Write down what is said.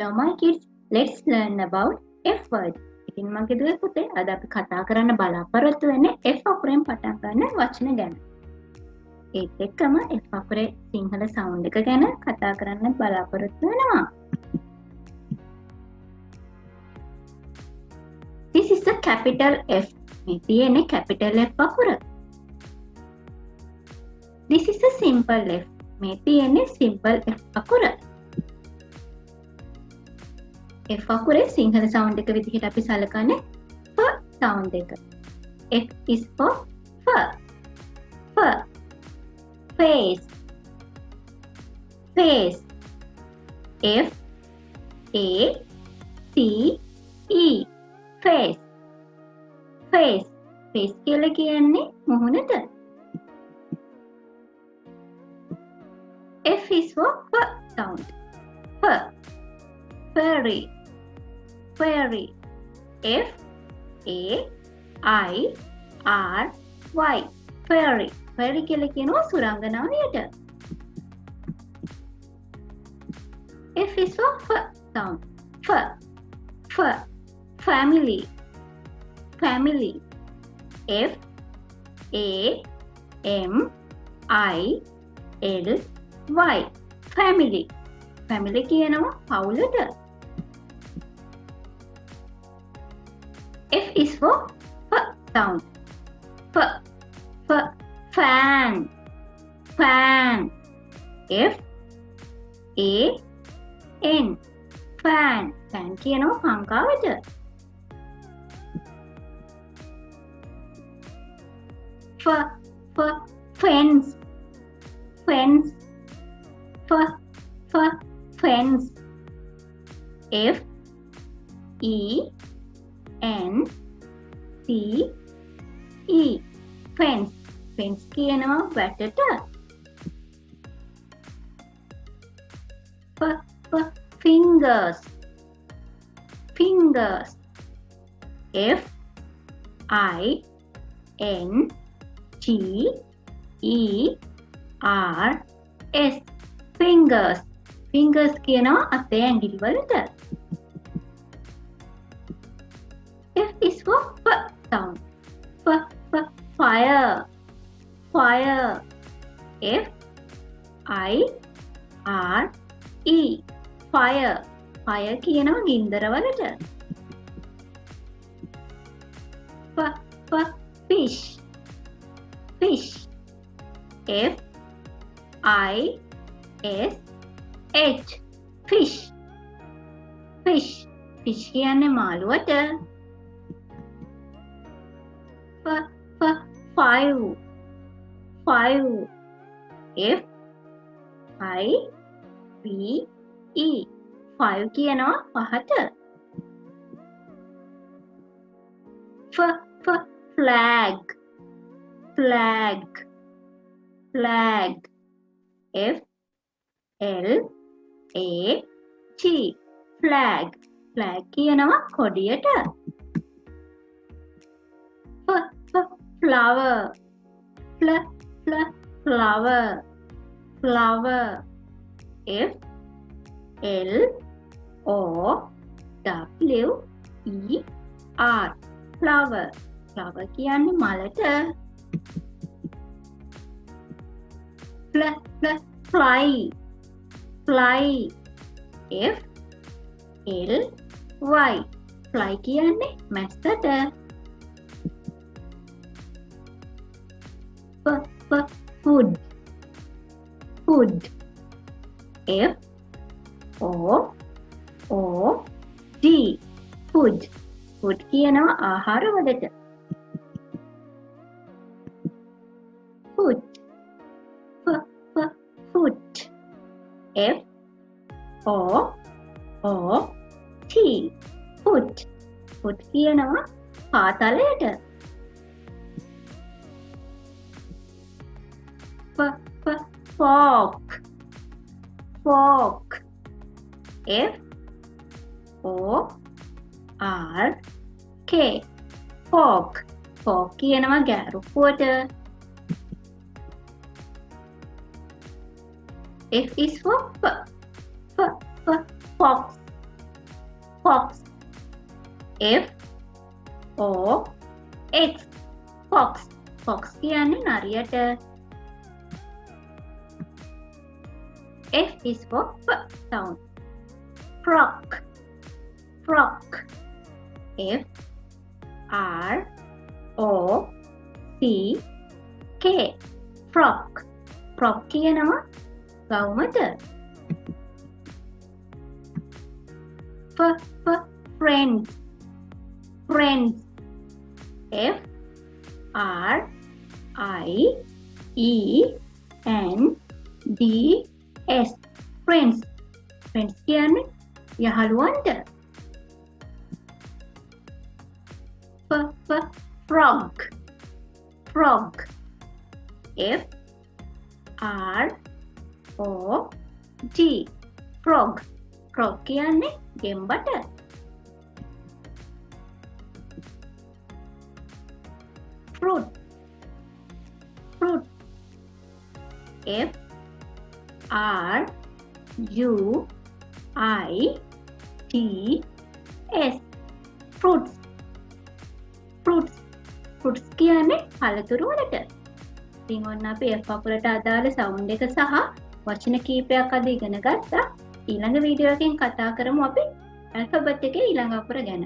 Hello my kids, let's learn about F word. ඉතින් මගේ දුවේ පුතේ අද අපි කතා කරන්න බලාපොරොත්තු වෙන්නේ F අකුරෙන් පටන් ගන්න වචන ගැන. ඒත් එක්කම F අකුරේ සිංහල සවුන්ඩ් එක ගැන කතා කරන්න බලාපොරොත්තු වෙනවා. This is a capital F. මේ තියෙන්නේ capital F අකුර. This is a simple F. මේ තියෙන්නේ simple F අකුර. F අකුරේ සිංහල සවුන්ඩ් එක විදිහට අපි සලකන්නේ F සවුන්ඩ් එක. F is for fur. Fur. Face. Face. F A C E. Face. Face. Face කියලා කියන්නේ මුහුණට. F is for F sound. F. Fairy. Fairy. F A I R Y. Fairy. Fairy කියලා කියනවා සුරංගනාවියට. F is for F sound. F. F. Family. Family. F A M I L Y. Family. Family කියනවා පවුලට. F is for F sound. F. F. Fan. Fan. F A N. Fan. Fan කියනවා පංකාවට. F. F. Fence. Fence. F. F. Fence. F E N C E. Fence. Fence කියනවා වැටට. F. F. Fingers. Fingers. F I N G E R S. Fingers. Fingers කියනවා අතේ ඇඟිලි වලට. F is for F sound. F. F. Fire. Fire. F I R E. Fire. Fire කියනවා ගින්දර වලට. F. F. Fish. Fish. F I S H. Fish. Fish. Fish කියන්නේ මාළුවට. F. F. Five. Five. F I V E. Five කියනවා පහට. F. F. Flag. Flag. Flag. F L A G. Flag. Flag කියනවා කොඩියට. F. F. Flower. Flower. Flower. F L O W E R. Flower. Flower කියන්නේ මලට. Fly. Fly. F L Y. Fly කියන්නේ මැස්සට. Food. Food. F O O D. Food. Food කියනවා ආහාර වලට. Foot. Foot. F O O T. Foot. Foot කියනවා පාතලයට. Fork. Fork. F O R K. Fork. Fork කියනවා ගෑරුපුවට. F is for F. Fox. fox. F O X fox. Fox කියන්නේ නරියට. F is for F sound. Frog. Frog. F R O C K. Frog. Frog කියනවා ගවුමට. Friends. Friends. F R I E N D S. Friends. Friends කියන්නේ යහළුවන්ට. Frog. Frog. F R O G. Frog. Frog කියන්නේ ගෙම්බට. Fruit. Fruit. F R U I T S. Fruits. Fruits. Fruits කියන්නේ පළතුරු වලට. ඉතින් ඔන්න අපි F අකුරට අදාළ sound එක සහ වචන කීපයක් අද ඉගෙන ගත්තා. ඊළඟ වීඩියෝ එකෙන් කතා කරමු අපි ඇල්ෆබෙට් එකේ ඊළඟ අකුර ගැන.